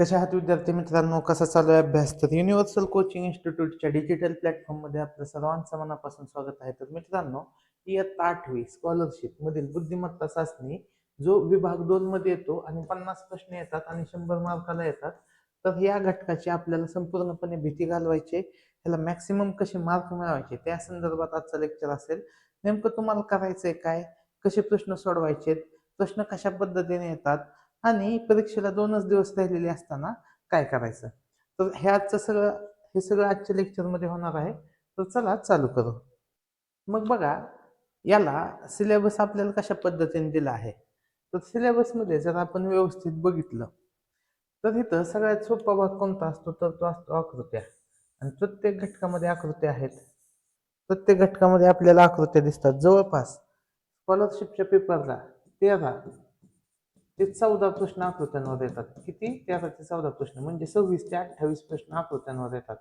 कशा आहात विद्यार्थी मित्रांनो, कसा चालू आहे अभ्यास? तर युनिव्हर्सल कोचिंग इन्स्टिट्यूटच्या डिजिटल प्लॅटफॉर्ममध्ये आपलं सर्वांचं मनापासून स्वागत आहे. तर मित्रांनो, इयत्ता 8वी स्कॉलरशिप मधील बुद्धिमत्ता चाचणी जो विभाग 2 मध्ये येतो आणि 50 प्रश्न येतात आणि 100 मार्काला येतात. तर या घटकाची आपल्याला संपूर्णपणे भीती घालवायची, त्याला मॅक्सिमम कसे मार्क मिळवायचे त्या संदर्भात आजचं लेक्चर असेल. नेमकं तुम्हाला करायचंय काय, कसे प्रश्न सोडवायचे, प्रश्न कशा पद्धतीने येतात आणि परीक्षेला 2च दिवस राहिलेले असताना काय करायचं. तर हे सगळं आजच्या लेक्चरमध्ये होणार आहे. तर चला चालू करू. मग बघा, याला सिलेबस आपल्याला कशा पद्धतीने दिला आहे. तर सिलेबसमध्ये जर आपण व्यवस्थित बघितलं तर इथं सगळ्यात सोपा भाग कोणता असतो, तर तो असतो आकृत्या. आणि प्रत्येक घटकामध्ये आकृत्या आहेत. प्रत्येक घटकामध्ये आपल्याला आकृत्या दिसतात. जवळपास स्कॉलरशिपच्या पेपरला 13 ते 14 प्रश्न आकृत्यांवर येतात. किती? 13 ते 14 प्रश्न, म्हणजे 26 ते 28 प्रश्न आकृत्यांवर येतात.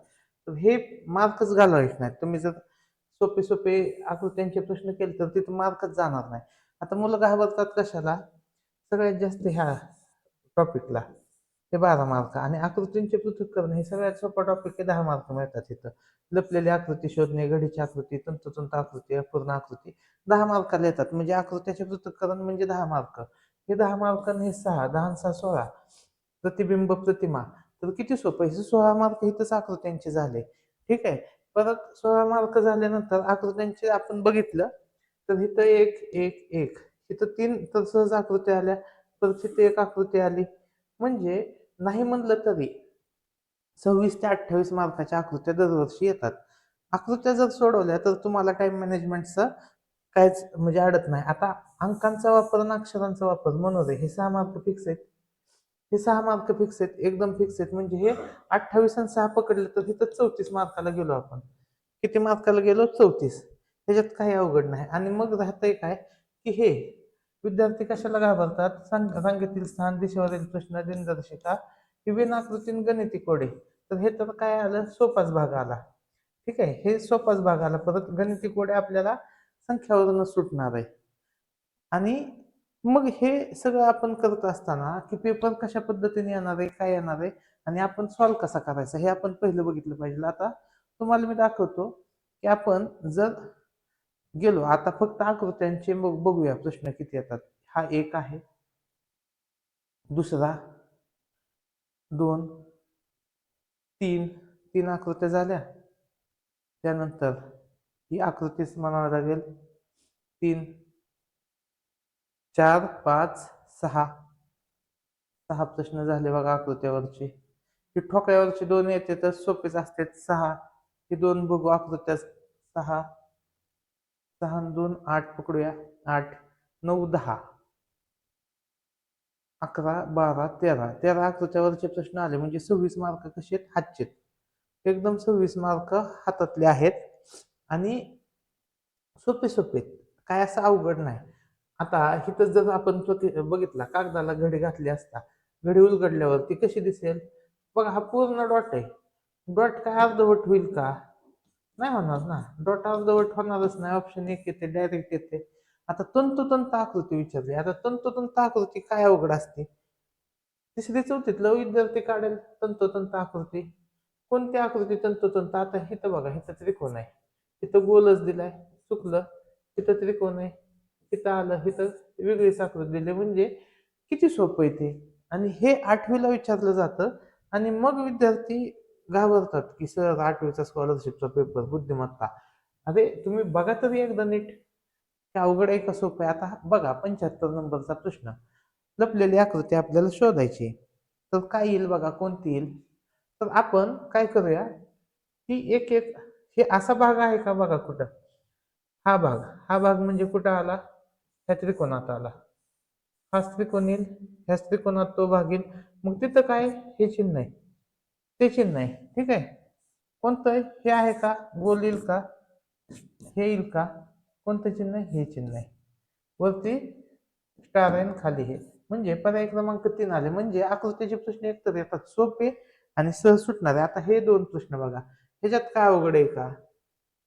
तर हे मार्कच घालवायचे नाहीत. तुम्ही जर सोपे सोपे आकृत्यांचे प्रश्न केले तर तिथे मार्कच जाणार नाही. आता मुलं घाबरतात कशाला? सगळ्यात जास्त ह्या टॉपिकला ते 12 मार्क, आणि आकृतींचे पृथक्करण हे सगळ्यात सोपा टॉपिक आहे. 10 मार्क मिळतात इथं. लपलेली आकृती शोधणे, घडीची आकृती, तंतोतंत आकृती, अपूर्ण आकृती 10 मार्काला येतात. म्हणजे आकृत्याचे पृथक्करण म्हणजे 10 मार्क. हे 10 मार्क आणि हे 6, 10 आणि 6 16. प्रतिबिंब प्रतिमा, तर किती सोपं आहे. 16 मार्क इथंच आकृत्यांचे झाले. ठीक आहे. परत 16 मार्क झाल्यानंतर आकृत्यांचे आपण बघितलं तर इथं एक एक एक, इथं 3 तर सहज आकृत्या आल्या. परत इथं एक आकृती आली. म्हणजे नाही म्हणलं तरी 26 ते 28 मार्काच्या आकृत्या दरवर्षी येतात. आकृत्या जर सोडवल्या तर तुम्हाला टाइम मॅनेजमेंटचं काहीच म्हणजे अडत नाही. आता अंकांचा वापर आणि अक्षरांचा वापर मनोरे हे 6 मार्क फिक्स आहेत. हे 6 मार्क फिक्स आहेत, एकदम फिक्स आहेत. म्हणजे हे 28 आणि 6 पकडलं तर इथं 34 मार्काला गेलो आपण. किती मार्काला गेलो? 34. त्याच्यात काही अवघड नाही. आणि मग राहतंय काय, की हे विद्यार्थी कशाला घाबरतात? रांगेतील स्थान, दिशेवरील प्रश्न, दिनदर्शिका, ही विनाकृती गणिती कोडे. तर हे तर काय आलं? सोपाच भाग आला. ठीक आहे. हे सोपाच भाग आला. परत गणिती कोडे आपल्याला संख्यावरूनच सुटणार आहे. आणि मग हे सगळं आपण करत असताना की पेपर कशा पद्धतीने येणार आहे, काय येणार आहे आणि आपण सॉल्व कसा करायचा हे आपण पहिलं बघितलं पाहिजे. आता तुम्हाला मी दाखवतो की आपण जर गेलो आता फक्त आकृत्यांचे, मग बघूया प्रश्न किती येतात. हा एक आहे, दुसरा, 2, 3, 3 आकृत्या झाल्या. त्यानंतर ही आकृतीच म्हणावं लागेल 3, 4, 5, 6, 6 प्रश्न झाले बघा आकृत्यावरचे. ही ठोकळ्यावरचे 2 येते तर सोपेच असते 6. ही 2 बघू आकृत्या. 6, 6 आणि 2 8 पकडूया. 8, 9, 10, 11, 12, 13. 13 आकृत्यावरचे प्रश्न आले म्हणजे 26 मार्क कसे आहेत? हातचे. एकदम 26 मार्क हातातले आहेत आणि सोपे सोपे, काय असं अवघड नाही. आता इथं जर आपण बघितला कागदाला घडी घातली असता, घडी उलगडल्यावर ती कशी दिसेल? बघा, हा पूर्ण डॉट आहे. डॉट काय अर्धवट होईल का? नाही होणार ना. डॉट अर्धवट होणारच नाही. ऑप्शन एक येते, डायरेक्ट येते. आता तंतोतंत आकृती विचारली. आता तंतोतंत आकृती काय अवघड असते? तिसरी चौथीतला विद्यार्थी काढेल तंतोतंत आकृती. कोणती आकृती तंतोतंत? आता इथं बघा, इथं त्रिकोण आहे, इथं गोलच दिलाय, चुकलं. इथं त्रिकोण आहे, इथं आलं, इथं वेगळीच आकृती दिली. म्हणजे किती सोपं आहे ते. आणि हे 8वीला विचारलं जातं. आणि मग विद्यार्थी घाबरतात की सर 8वीचा स्कॉलरशिपचा पेपर बुद्धिमत्ता. अरे तुम्ही बघा तरी एकदा नीट, हे अवघड आहे का सोपं आहे? आता बघा 75 नंबरचा प्रश्न, लपलेली आकृती आपल्याला शोधायची. तर काय येईल बघा, कोणती येईल? तर आपण काय करूया की एक एक, हे असा भाग आहे का बघा कुठं? हा भाग, हा भाग म्हणजे कुठं आला? ह्या त्रिकोणात आला. हाच त्रिकोण येईल, ह्याच त्रिकोणात तो भाग येईल. मग तिथं काय? हे चिन्ह आहे, ते चिन्ह आहे. ठीक आहे. कोणतं आहे? हे आहे का? गोल येईल का? हे येईल का? कोणतं चिन्ह आहे? हे चिन्ह आहे. वरती स्टार आहे, खाली हे. म्हणजे पर्याय क्रमांक 3 आले. म्हणजे आकृतीचे प्रश्न एकतर येतात सोपे आणि सहज सुटणारे. आता हे 2 प्रश्न बघा, ह्याच्यात काय अवघड आहे का?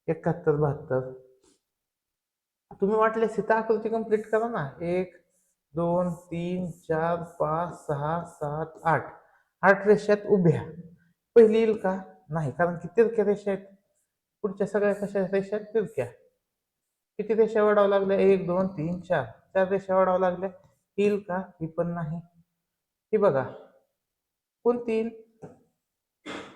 71, 72. तुम्ही वाटले सीता आकृती कंप्लीट करा ना. 1, 2, 3, 4, 5, 6, 7, 8. 8 रेषात उभ्या पहिली येईल का? नाही, कारण की तिरक्या रेषा आहेत. पुढच्या सगळ्या कशा रेषा तिरक्या. किती रेषा वाढावं लागल्या? 1 2 3 4 4 रेषा वाढावं लागल्या. येईल का? ही पण नाही. ही बघा कोणती येईल?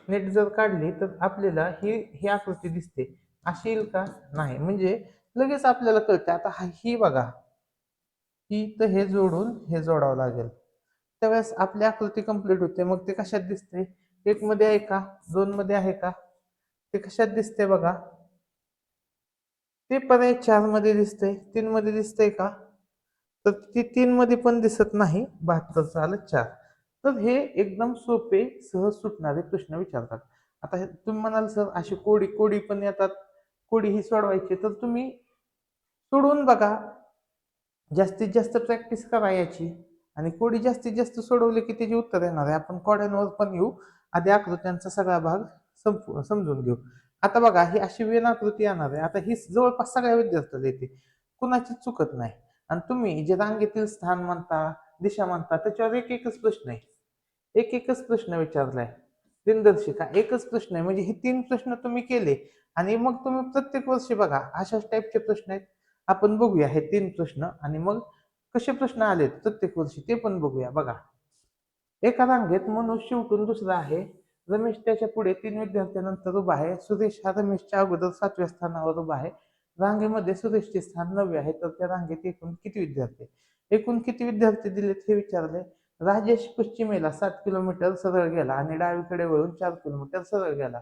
नेट जर काढली तर आपल्याला ही आकृती दिसते. अशी येईल का? नाही. म्हणजे लगेच आपल्याला कळतं. आता ही बघा, ही तर हे जोडून हे जोडावं लागेल. त्यावेळेस आपली आकृती कंप्लीट होते. मग ते कशात दिसते? 1 मध्ये आहे का? 2 मध्ये आहे का? ते कशात दिसते बघा? ते पर्याय 4 मध्ये दिसतंय, 3 मध्ये दिसतंय का? तर ती 3 मध्ये पण दिसत नाही. 72 आलं 4. तर हे एकदम सोपे, सहज सुटणारे प्रश्न विचारतात. आता हे तुम्ही म्हणाल सर अशी कोडी पण येतात. कोडी ही सोडवायची तर तुम्ही सोडवून बघा. जास्तीत जास्त प्रॅक्टिस करा याची आणि कोडी जास्तीत जास्त सोडवली की त्याची उत्तर येणार आहे. आपण कोड्यांवर पण येऊ. आधी आकृत्यांचा सगळा भाग समजून घेऊ. आता बघा ही अशी वेन आकृती येणार आहे. आता ही जवळपास सगळ्या विद्यार्थ्याला येते. कुणाची चुकत नाही. आणि तुम्ही जे रांगेतील स्थान म्हणता, दिशा म्हणता त्याच्यावर एकच प्रश्न आहे. एकच प्रश्न विचारलाय. दिनदर्शिका एकच प्रश्न आहे. म्हणजे हे 3 प्रश्न तुम्ही केले आणि मग तुम्ही प्रत्येक वर्षी बघा अशाच टाईपचे प्रश्न आहेत. आपण बघूया हे 3 प्रश्न आणि मग कसे प्रश्न आलेत प्रत्येक वर्षी ते पण बघूया. बघा, एका रांगेत मनुष्य उठून दुसरा आहे. रमेश त्याच्या पुढे 3 विद्यार्थ्यांनंतर उभा आहे. सुरेश हा रमेशच्या अगोदर 7व्या स्थानावर उभा आहे. रांगेमध्ये सुरेशचे स्थान 9वे आहे. तर त्या रांगेत एकूण किती विद्यार्थी? एकूण किती विद्यार्थी दिलेत हे विचारले. राजेश पश्चिमेला 7 किलोमीटर सरळ गेला आणि डावीकडे वळून 4 किलोमीटर सरळ गेला.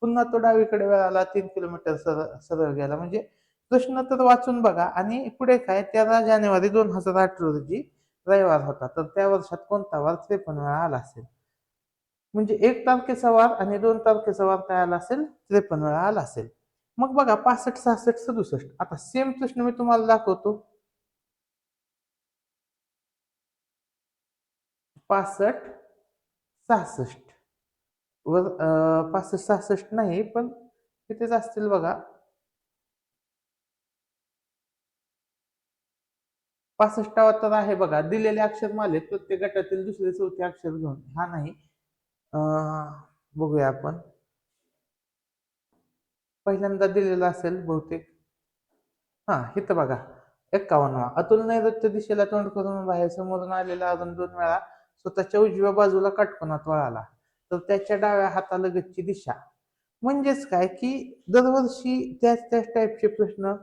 पुन्हा तो डावीकडे वळाला 3 किलोमीटर सरळ गेला. म्हणजे प्रश्न तर वाचून बघा आणि पुढे काय 13 जानेवारी 2008 रोजी रविवार होता. तर त्या वर्षात कोणता वार 53 वेळा आला असेल? म्हणजे 1 तारखेचा वार आणि 2 तारखेचा वार काय आला असेल? 53 वेळा आला असेल. मग बघा 65, 66, 67. आता सेम प्रश्न मी तुम्हाला दाखवतो. 65, 66 वर 65, 66 नाही पण कितीच असतील बघा. 65वा तर आहे बघा. दिलेले अक्षरमालेत प्रत्येक गटातील दुसरे चौथे अक्षर घेऊन. हा नाही. बघूया आपण. पहिल्यांदा दिलेला असेल बहुतेक. हा इथं बघा 51वा. अतुल नैऋत्य दिशेला तोंड करून बाहेर समोरून आलेला अजून 2 वेळा स्वतःच्या उजव्या बाजूला काटकोनात वळाला. तर त्याच्या डाव्या हातालगतची दिशा. म्हणजेच काय की दरवर्षी त्याच टाईपचे प्रश्न.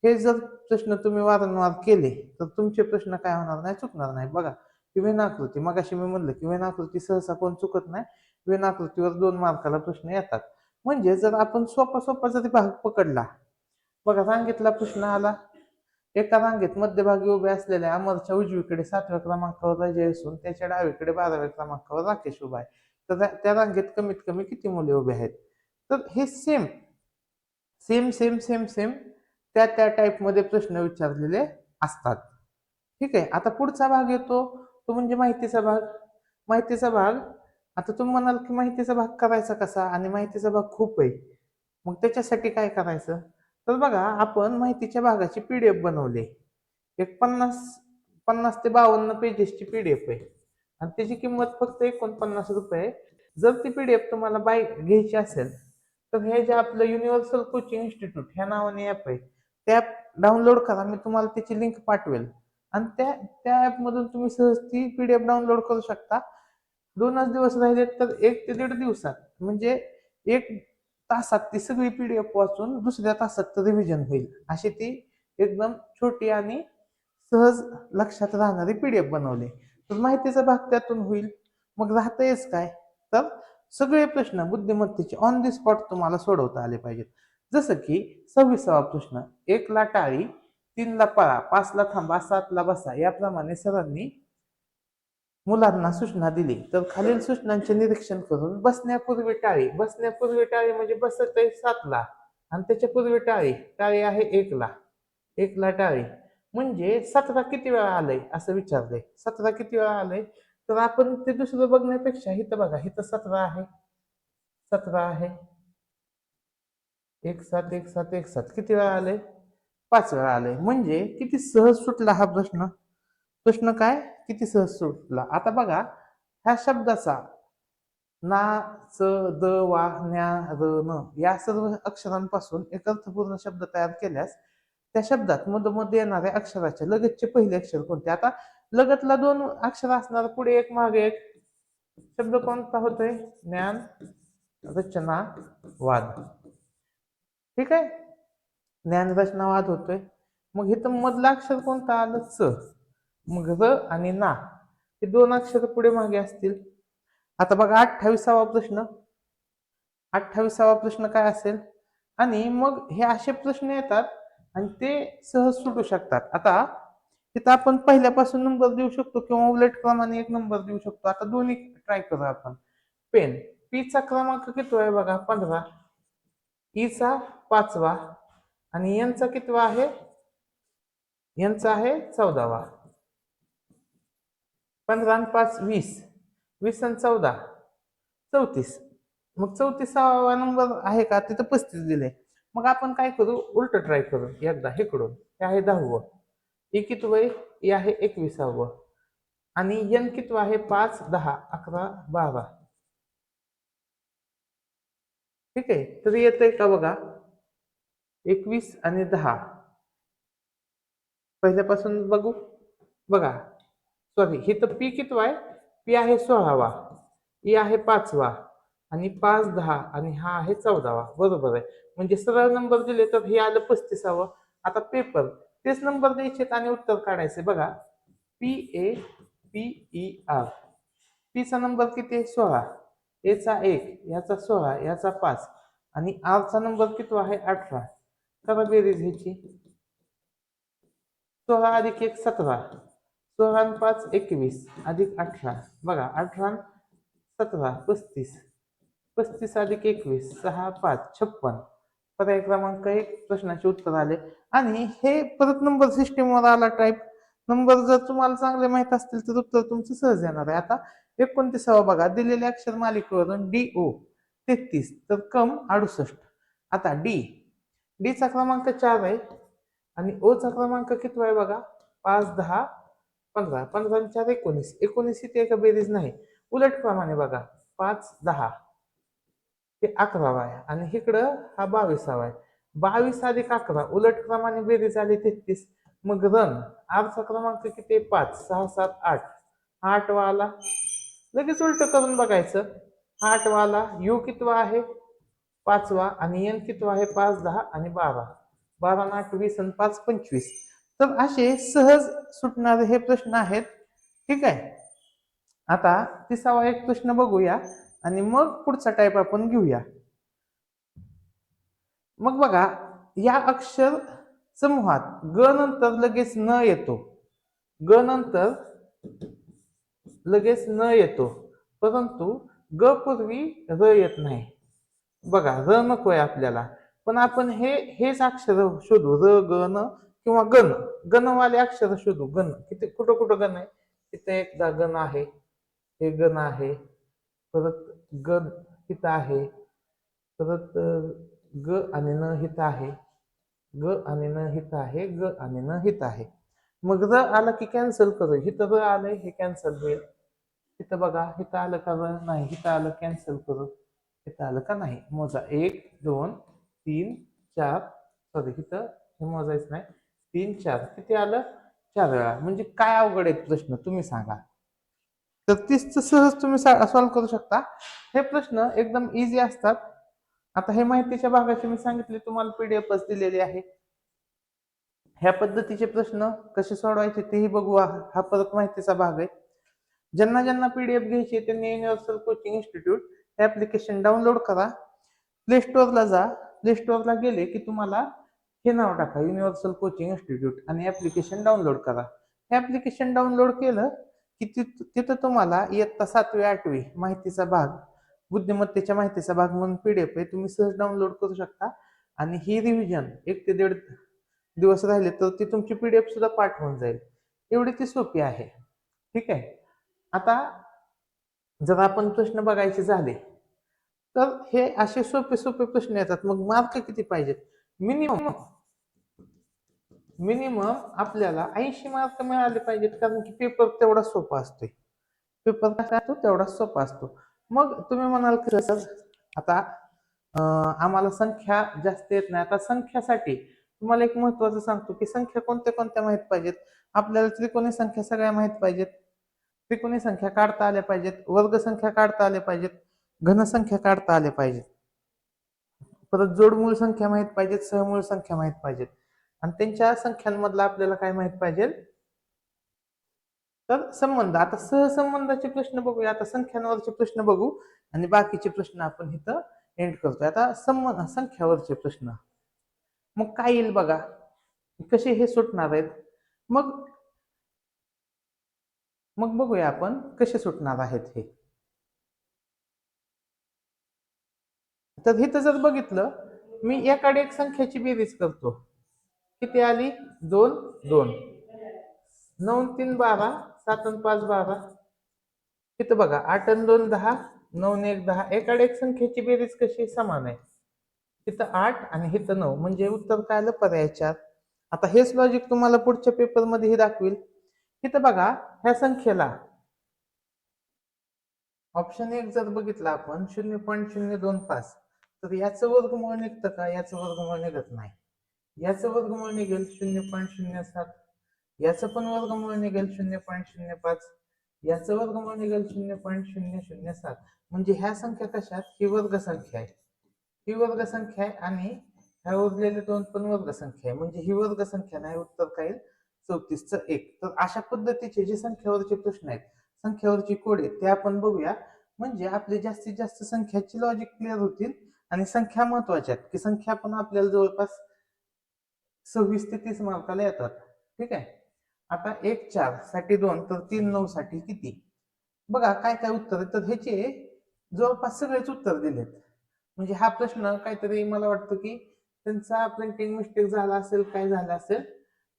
हे जर प्रश्न तुम्ही वारंवार केले तर तुमचे प्रश्न काय होणार नाही, चुकणार नाही. बघा की वेणाकृती. मगाशी मी म्हणलं की वेणाकृती सहसा कोण चुकत नाही. वेणाकृतीवर 2 मार्काला प्रश्न येतात. म्हणजे जर आपण सोपा जरी भाग पकडला. बघा रांगेतला प्रश्न आला. एका रांगेत मध्यभागी उभे असलेल्या अमरच्या उजवीकडे 7व्या क्रमांकावर अजय असून त्याच्या डावीकडे 12व्या क्रमांकावर राकेश उभा आहे. तर त्या रांगेत कमीत कमी किती मुले उभे आहेत? तर हे same same same same same त्या टाईपमध्ये प्रश्न विचारलेले असतात. ठीक आहे. आता पुढचा भाग येतो तो म्हणजे माहितीचा भाग. माहितीचा भाग. आता तुम्ही म्हणाल की माहितीचा भाग करायचा कसा आणि माहितीचा भाग खूप आहे. मग त्याच्यासाठी काय करायचं? तर बघा आपण माहितीच्या भागाची पीडीएफ बनवली. एक 50 ते 52 पेजेसची पीडीएफ आहे आणि त्याची किंमत फक्त ₹49. जर ती पीडीएफ तुम्हाला बाय घ्यायची असेल तर हे जे आपलं युनिव्हर्सल कोचिंग इन्स्टिट्यूट ह्या नावाने ॲप आहे. ते ॲप डाउनलोड करा. मी तुम्हाला त्याची लिंक पाठवेल आणि त्या ॲपमधून तुम्ही सहज ती पीडीएफ डाउनलोड करू शकता. 2च दिवस राहिलेत तर 1 ते 1.5 दिवसात म्हणजे 1 तासात ती सगळी पीडीएफ वाचून दुसऱ्या तासात रिव्हिजन होईल. अशी ती एकदम छोटी आणि सहज लक्षात राहणारी पीडीएफ बनवली. तर माहितीचा भाग त्यातून होईल. मग राहतंयच काय? तर सगळे प्रश्न बुद्धिमत्तेचे ऑन द स्पॉट तुम्हाला सोडवता आले पाहिजेत. जसं की 26वा प्रश्न. 1 ला टाळी, 3 ला पळा, 5 ला थांबा, 7 ला बसा. याप्रमाणे सरांनी मुलांना सूचना दिली. तर खालील सूचनांचे निरीक्षण करून बसण्यापूर्वी टाळी म्हणजे बसत आहे 7 ला आणि त्याच्या पूर्वी टाळी आहे 1 ला. 1 ला टाळी म्हणजे 17 किती वेळा आलंय असं विचारलंय. 17 किती वेळा आलंय? तर आपण ते दुसरं बघण्यापेक्षा इथं बघा, इथं 17 आहे, 17 आहे. 1 7 1 7 1 7 किती वेळा आलंय? 5 वेळा आलंय. म्हणजे किती सहज सुटला हा प्रश्न. प्रश्न काय? किती सहज सुटला. आता बघा ह्या शब्दाचा ना, च, द, वा, न्या, र, न या सर्व अक्षरांपासून एक अर्थपूर्ण शब्द तयार केल्यास त्या शब्दात मधोमध येणाऱ्या अक्षराचे लगतचे पहिले अक्षर कोणते? आता लगतला दोन अक्षर असणार, पुढे एक मागे एक. शब्द कोणता होतोय? ज्ञान, रचना, वाद. ठीक आहे, ज्ञान रचना वाद होतोय. मग इथं मधला अक्षर कोणता आलं? च. मग र आणि ना हे दोन अक्षर पुढे मागे असतील. आता बघा 28वा प्रश्न. 28वा प्रश्न काय असेल? आणि मग हे असे प्रश्न येतात आणि ते सहज सुटू शकतात. आता तिथं आपण पहिल्यापासून नंबर देऊ शकतो किंवा उलट क्रमाने एक नंबर देऊ शकतो. आता दोन्ही ट्राय करू आपण. पेन, पीचा क्रमांक किती आहे बघा? 15. ईचा 5वा आणि एनचा कितवा आहे? एनचा आहे 14वा. 15 आणि 5 20. 20 आणि 14 34. मग 34वा नंबर आहे का? तिथं 35 दिले. मग आपण काय करू? उलट ट्राय करू एकदा इकडून. हे आहे 10वं. हे किती आहे? हे आहे 21वा. आणि एन किती आहे? 5 10 11 12. ठीक आहे, तर येतंय का बघा? 21 आणि 10. पहिल्यापासून बघू. बघा, सॉरी, ही तर पी किती आहे? पी आहे 16वा. ई आहे 5वा आणि 5 10 आणि हा आहे 14वा. बरोबर आहे. म्हणजे सरळ नंबर दिले तर हे आलं 35वा. आता पेपर तेच नंबर द्यायचे आणि उत्तर काढायचे. बघा, P A P E R. पीचा नंबर किती आहे? 16. एचा 1, याचा 16, याचा 5 आणि आरचा नंबर किती आहे? 18. करा बेरीज ह्याची. 16 अधिक 1 17. 16 आणि 5 21 अधिक 18. बघा, 18 17 35. 35 अधिक 21 6 5 56. पर्याय क्रमांक 1 प्रश्नाचे उत्तर आले. आणि हे परत नंबर सिस्टीमवर आला टाईप. नंबर जर तुम्हाला चांगले माहित असतील तर उत्तर तुमचं सहज येणार आहे. आता 29वा बघा, दिलेले अक्षर मालिकेवरून डी ओ 33 तर कम 68. आता डी चा क्रमांक 4 आहे आणि ओ चा क्रमांक किती आहे बघा? 5 10 15. 15 आणि 4 19. 19 इथे एका बेरीज नाही. उलट क्रमाने बघा, 5 10 ते 11वा आहे आणि इकडं हा 22वा आहे. 22 अधिक 11 उलट क्रमाने बेरीज आली 33. मग रन आरचा क्रमांक किती? 5 6 7 8. 8वा आला. लगेच उलट करून बघायचं. 8वा आला. यू कितवा आहे? 5वा आणि एन कितवा आहे? 5 10 आणि 12. 12 आणि 8 20 आणि 5 25. तर असे सहज सुटणारे हे प्रश्न आहेत. ठीक आहे, आता 30वा एक प्रश्न बघूया आणि मग पुढचा टाईप आपण घेऊया. मग बघा, या अक्षर समूहात ग नंतर लगेच न येतो. ग नंतर लगेच न येतो, परंतु ग पूर्वी र येत नाही. बघा, र नकोय आपल्याला, पण आपण हेच अक्षर शोधू. र ग न किंवा गण. गणवाले अक्षर शोधू. गण किती कुठं कुठं गण आहे? तिथे एकदा गण आहे, हे गण आहे, परत गण हित आहे, परत ग आणि न हित आहे, ग आणि न हित आहे, ग आणि न हित आहे. मग र आला की कॅन्सल करू. हिथं र आलंय, हे कॅन्सल होईल. इथं बघा, इथं आलं का? नाही. इथं आलं, कॅन्सल करू. इथं आलं का? नाही. मोजा. 1 2 3 4. सॉरी, इथं हे मोजायचं नाही. 3 4 किती आलं? 4 वेळा. म्हणजे काय अवघड आहेत प्रश्न तुम्ही सांगा. तर 30च सहज तुम्ही सॉल्व्ह करू शकता. हे प्रश्न एकदम इझी असतात. आता हे माहितीच्या भागाचे मी सांगितले तुम्हाला पीडीएफच दिलेली आहे. ह्या पद्धतीचे प्रश्न कसे सोडवायचे तेही बघू. हा परत माहितीचा भाग आहे. ज्यांना ज्यांना पीडीएफ घ्यायची त्यांनी युनिव्हर्सल कोचिंग इन्स्टिट्यूट हे ऍप्लिकेशन डाउनलोड करा. प्ले स्टोअरला जा. प्ले स्टोअरला गेले की तुम्हाला हे नाव टाका, युनिव्हर्सल कोचिंग इन्स्टिट्यूट, आणि ऍप्लिकेशन डाउनलोड करा. हे ऍप्लिकेशन डाउनलोड केलं की तिथं तुम्हाला इयत्ता 7वी 8वी माहितीचा भाग, बुद्धिमत्तेच्या माहितीचा भाग म्हणून पीडीएफ आहे, तुम्ही सहज डाउनलोड करू शकता. आणि ही रिव्हिजन 1 ते 1.5 दिवस राहिले तर ती तुमची पीडीएफ सुद्धा पाठ होऊन जाईल. एवढी ती सोपी आहे. ठीक आहे, आता जर आपण प्रश्न बघायचे झाले तर हे असे सोपे सोपे प्रश्न येतात. मग मार्क किती पाहिजेत? मिनिमम मिनिमम आपल्याला 80 मार्क मिळाले पाहिजेत, कारण की पेपर तेवढा सोपा असतोय. पेपर कसा असतो? तेवढा सोपा असतो. मग तुम्ही म्हणाल की सर आता आम्हाला संख्या जास्त येत नाही. आता संख्यासाठी तुम्हाला एक महत्वाचं सांगतो की संख्या कोणत्या कोणत्या माहित पाहिजेत. आपल्याला त्रिकोणी संख्या सगळ्या माहित पाहिजेत. त्रिकोणी संख्या काढता आल्या पाहिजेत, वर्ग संख्या काढता आल्या पाहिजेत, घनसंख्या काढता आल्या पाहिजेत, परत जोडमूळ संख्या माहित पाहिजेत, सहमूळ संख्या माहित पाहिजेत आणि त्यांच्या संख्यांमधला आपल्याला काय माहित पाहिजे तर संबंध. आता सहसंबंधाचे प्रश्न बघूया. आता संख्यांवरचे प्रश्न बघू आणि बाकीचे प्रश्न आपण इथं एंड करतोय. आता संख्यावरचे प्रश्न मग काय येईल बघा, कसे हे सुटणार आहेत. मग मग बघूया आपण कसे सुटणार आहेत हे. तर इथं जर बघितलं, मी एकाडे एक संख्याची बेरीज करतो. किती आली? 2 2 9 3 12 7 5 12. इथं बघा 8 2 10 9 1 10. एकाडे एक संख्येची बेरीज कशी समान आहे. इथं 8 आणि इथं 9 म्हणजे उत्तर काय आलं? पर्याय 4. आता हेच लॉजिक तुम्हाला पुढच्या पेपरमध्येही दाखवेल. इथं बघा ह्या संख्येला ऑप्शन 1 जर बघितला आपण 0.025 तर याचं वर्गमूळ निघतं का? याचं वर्गमूळ निघत नाही. याचं वर्गमूळ निघेल 0.07. याचं पण वर्गमूळ निघेल 0.05. याचं वर्गमूळ निघेल 0.007. म्हणजे ह्या संख्या कशात? ही वर्गसंख्या आहे. ही वर्गसंख्या आहे आणि ह्या उरलेल्या दोन पण वर्गसंख्या आहे. म्हणजे ही वर्गसंख्या नाही. उत्तर काय? 34च1. तर अशा पद्धतीचे जे संख्यावरचे प्रश्न आहेत, संख्यावरची कोड आहेत, ते आपण बघूया. म्हणजे आपले जास्तीत जास्त संख्याची लॉजिक क्लिअर होतील आणि संख्या महत्वाच्या आहेत की संख्या पण आपल्याला जवळपास 26 ते 30 मार्काला येतात. ठीक आहे. आता 1 4 साठी 2 तर 3 9 साठी किती? बघा काय काय उत्तर आहे. तर ह्याचे जवळपास सगळेच उत्तर दिलेत. म्हणजे हा प्रश्न काहीतरी मला वाटतं की त्यांचा प्रिंटिंग मिस्टेक झाला असेल, काय झालं असेल,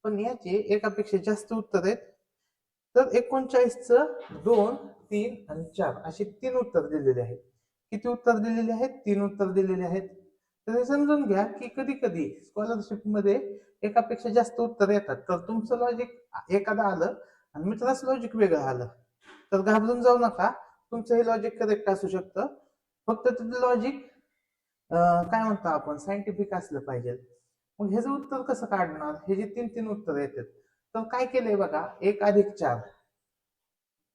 पण याचे एकापेक्षा जास्त उत्तर आहेत. तर 39चं 2 3 आणि 4 अशी 3 उत्तर दिलेली आहेत. किती उत्तर दिलेली आहेत? 3 उत्तर दिलेली आहेत. तर हे समजून घ्या की कधी कधी स्कॉलरशिप मध्ये एकापेक्षा जास्त उत्तर येतात. तर तुमचं लॉजिक एखादं आलं आणि मित्राचं लॉजिक वेगळं आलं तर घाबरून जाऊ नका. तुमचं हे लॉजिक करेक्ट असू शकतं. फक्त तिथं लॉजिक काय म्हणतो आपण सायंटिफिक असलं पाहिजे. मग ह्याचं उत्तर कसं काढणार? हे जे 3 3 उत्तर येतात तर काय केलंय बघा. 1 अधिक 4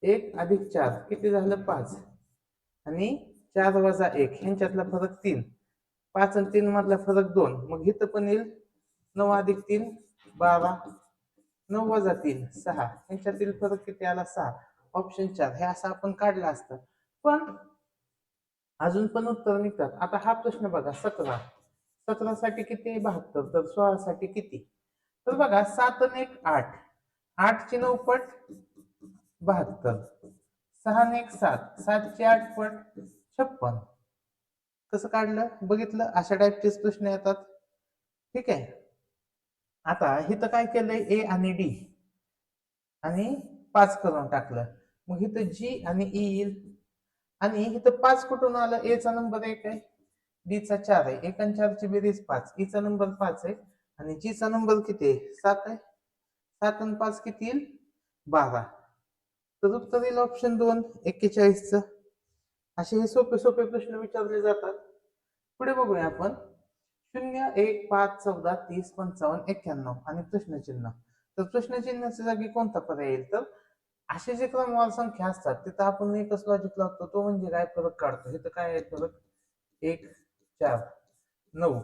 1 अधिक 4 किती झालं? 5 आणि 4 वजा 1 ह्यांच्यातला फरक 3. 5 आणि 3 मधला फरक 2. मग इथं पण येईल 9 अधिक 3 12 9 वजा 3 6. ह्यांच्यातील फरक किती आला? 6. ऑप्शन 4 हे असं आपण काढलं असतं. पण अजून पण उत्तर निघतात. आता हा प्रश्न बघा 17. 17 साठी किती? 72. तर 16 साठी किती? तर बघा 7 आणि 1 8. 8 ची 9 पट 72. 6 आणि 1 7. 7 ची 8 पट 56. कसं काढलं? बघितलं? अशा टाईपचेच प्रश्न येतात. ठीक आहे. आता इथं काय केलंय? ए आणि डी आणि 5 करून टाकलं. मग इथं जी आणि ई येईल आणि इथं 5 कुठून आलं? ए चा नंबर 1 आहे, डी चा 4 आहे. 1 आणि 4 ची बेरीज 5. ई चा नंबर 5 आहे आणि जी चा नंबर किती आहे? 7 आहे. 7 आणि 5 किती येईल? 12. तर उत्तर येईल ऑप्शन 2 41चं. असे हे सोपे सोपे प्रश्न विचारले जातात. पुढे बघूया आपण. 0 1 5 14 30 55 91 आणि प्रश्नचिन्ह. तर प्रश्नचिन्हाच्या जागी कोणता पर्याय येईल? तर असे जे क्रमवार संख्या असतात तिथं आपण एकच लॉजिक लावतो, तो म्हणजे काय? फरक काढतो. इथं काय आहे फरक? 1 4 9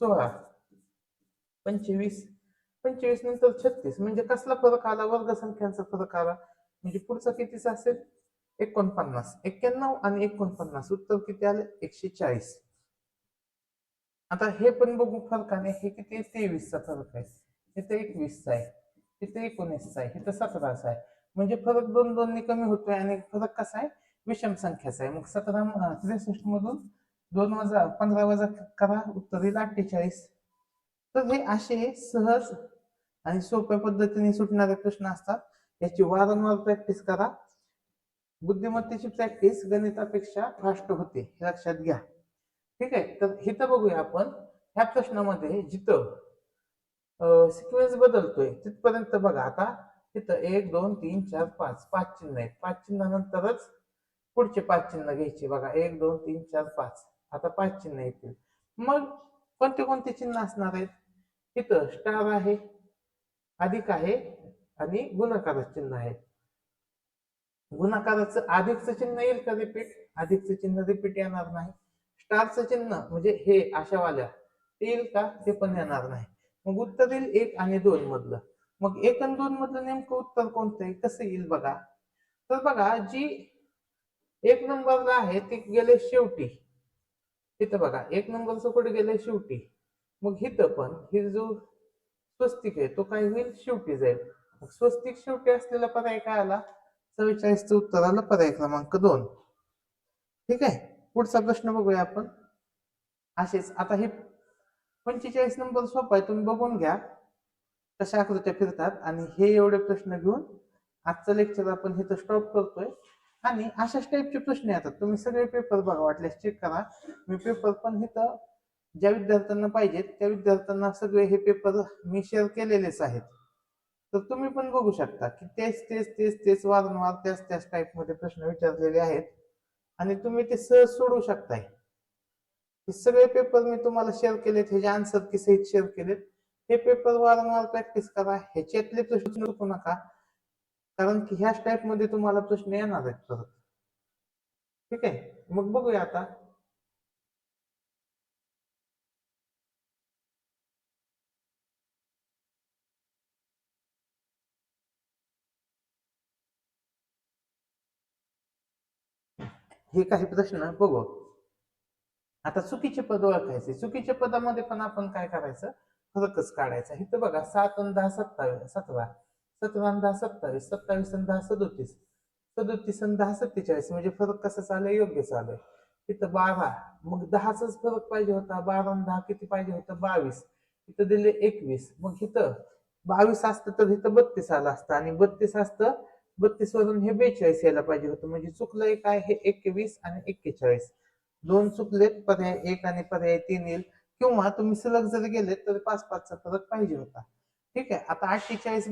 16 25 25 नंतर 36 म्हणजे कसला फरक आला? वर्गसंख्यांचा फरक आला. म्हणजे पुढचा कितीचा असेल? 49. 91 आणि 49 उत्तर किती आलं? 140. आता हे पण बघू फरकाने. हे किती? 23चा फरक आहे. इथे 21चा आहे, इथे 19चा आहे, इथं 17चा आहे. म्हणजे फरक 2 2 ने कमी होतोय आणि फरक कसा आहे? विषम संख्याचा आहे. मग 63 मधून 2 वजा 15 वजा करा, उत्तर येईल 48. तर हे असे सहज आणि सोप्या पद्धतीने सुटणारे प्रश्न असतात. याची वारंवार प्रॅक्टिस करा. बुद्धिमत्तेची प्रॅक्टिस गणितापेक्षा फास्ट होते, हे लक्षात घ्या. ठीक आहे. तर इथं बघूया आपण. ह्या प्रश्नामध्ये जिथं सिक्वेन्स बदलतोय तिथपर्यंत बघा. आता तिथं 1 2 3 4 5 5 चिन्ह आहेत. 5 चिन्हानंतरच पुढचे 5 चिन्ह घ्यायचे बघा, 1 2 3 4 5. आता 5 चिन्ह येतील. मग कोणते कोणते चिन्ह असणार आहेत? इथं स्टार आहे, अधिक आहे आणि गुणाकाराचं चिन्ह आहे. गुणाकाराचं अधिकचं चिन्ह येईल का रिपीट? अधिकचं चिन्ह रिपीट येणार नाही. स्टारचं चिन्ह म्हणजे हे अशावाल्या ते येईल का? ते पण येणार नाही. मग उत्तर येईल 1 आणि 2 मधलं. मग 1 आणि 2 मधलं नेमकं उत्तर कोणतं आहे? कसं येईल बघा. तर बघा, जी 1 नंबरला आहे ते गेले शेवटी. इथं बघा, 1 नंबरचं कुठे गेले? शेवटी. मग इथं पण हे जो स्वस्तिक आहे तो काय होईल? शेवटी जाईल. मग स्वस्तिक शेवटी असलेला पर्याय काय आला? 44चं उत्तर आलं पर्याय क्रमांक 2. ठीक आहे. पुढचा प्रश्न बघूया आपण. असेच आता हे 45 नंबर सोपा आहे, तुम्ही बघून घ्या कशा आकृत्या फिरतात. आणि हे एवढे प्रश्न घेऊन आजचं लेक्चर आपण इथं स्टॉप करतोय. आणि अशाच टाईपचे प्रश्न येतात, तुम्ही सगळे पेपर बघा, वाटल्यास चेक करा. मी पेपर पण इथं ज्या विद्यार्थ्यांना पाहिजेत त्या विद्यार्थ्यांना सगळे हे पेपर मी शेअर केलेलेच आहेत. तर तुम्ही पण बघू शकता की तेच तेच तेच तेच वारंवार त्याच त्याच टाईप मध्ये प्रश्न विचारलेले आहेत आणि तुम्ही ते सहज सोडवू शकताय. हे सगळे पेपर मी तुम्हाला शेअर केलेत, ह्याचे आन्सर की सहित शेअर केलेत. हे पेपर वारंवार प्रॅक्टिस करा, ह्याच्यातले प्रश्न चुकू नका, कारण की ह्याच टाईप मध्ये तुम्हाला प्रश्न येणार आहेत परत. ठीक आहे, मग बघूया आता. हे काही प्रश्न बघू. आता चुकीचे पद ओळखायचे. चुकीच्या पदामध्ये पण आपण काय करायचं? फरकच काढायचा. इथं बघा, 7 आणि 10 27, 17, 17 आणि 10 27, 27 आणि 10 37, 37 आणि 10 47, म्हणजे फरक कसा चालू आहे? योग्य चालू आहे. इथं 12, मग 10चाच फरक पाहिजे होता. 12 आणि 10 किती पाहिजे होतं? 22. इथं दिले 21, मग इथं 22 असतं तर इथं 32 आलं असतं, आणि 32 असतं, 32 वरून हे 42 यायला पाहिजे होतं. म्हणजे चुकलंय काय? हे 21 आणि 41. दोन चुकलेत, पर्याय 1 आणि पर्याय 3 येईल. किंवा तुम्ही सलग जर गेलेत तर 5 5चा फरक पाहिजे होता. ठीक आहे, आता 48